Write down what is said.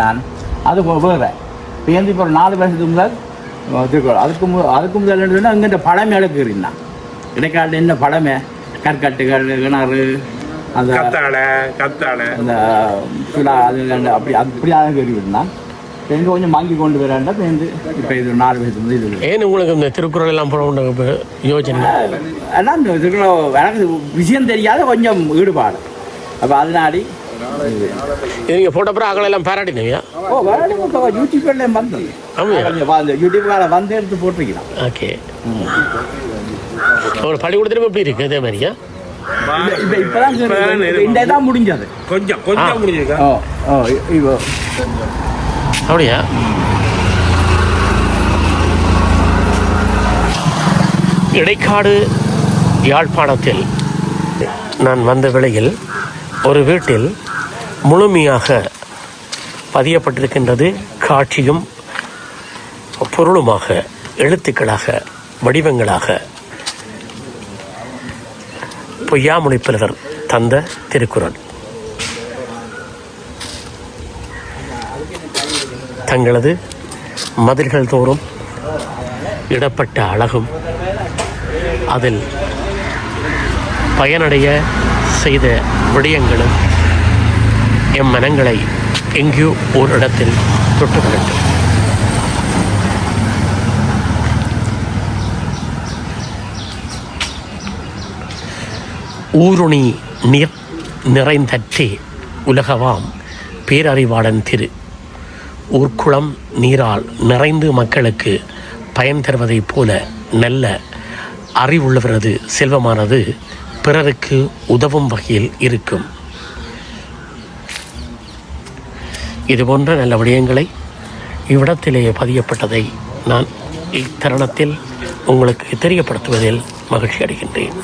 நான் அது வேறு பேருந்து இப்போ 4 வருஷத்துக்கு முதல் அதுக்கு முதல் அங்கே பழமை இழக்குறீன்னா இடைக்கால என்ன பழமை கற்கட்டுகள் கிணறு அந்த கத்தாழை அந்த சுடா அது அப்படி அப்படியாக கேட்டுக்கிட்டுனா பேருந்து கொஞ்சம் வாங்கி கொண்டு வராண்டா பேருந்து இப்போ இது 4 வருஷத்துக்கு முதல் இது ஏன் உங்களுக்கு இந்த திருக்குறள் எல்லாம் போட யோசனை ஆனால் இந்த திருக்குறள் எனக்கு விஷயம் தெரியாத கொஞ்சம் ஈடுபாடு அப்போ அதனாடி நீங்கள் போட்ட அப்புறம் அகலெல்லாம் பாராட்டினீங்க யூடியூப்ல வந்தது யூடியூப்ல வந்து எடுத்து போட்டிருக்கலாம். ஓகே ஒரு பள்ளிக்கூடத்துல எப்படி இருக்கு அதே மாதிரியா இப்பதான் முடிஞ்சது கொஞ்சம் முடிஞ்சிருக்கா அப்படியா இடைக்காடு யாழ்ப்பாணத்தில் நான் வந்த வேளையில் ஒரு வீட்டில் முழுமையாக பதியப்பட்டிருக்கின்றது காட்சியும் பொருளுமாக எழுத்துக்களாக வடிவங்களாக பொய்யாமொழி புலவர் தந்த திருக்குறள். தங்களது மதில்கள் தோறும் இடப்பட்ட அழகும் அதில் பயனடைய செய்த விடயங்களும் எம் மனங்களை எங்கேயோ ஒரு இடத்தில் தொட்டுவிடட்டும். ஊருணி நீர் நிறைந்தற்றே உலகவாம் பேரறிவாளன் திரு ஊர்க்குளம் நீரால் நிறைந்து மக்களுக்கு பயன் தருவதைப் போல நல்ல அறிவுள்ளவரது செல்வமானது பிறருக்கு உதவும் வகையில் இருக்கும். இதுபோன்ற நல்ல விடயங்களை இவ்விடத்திலேயே பதியப்பட்டதை நான் இத்தருணத்தில் உங்களுக்கு தெரியப்படுத்துவதில் மகிழ்ச்சி அடைகின்றேன்.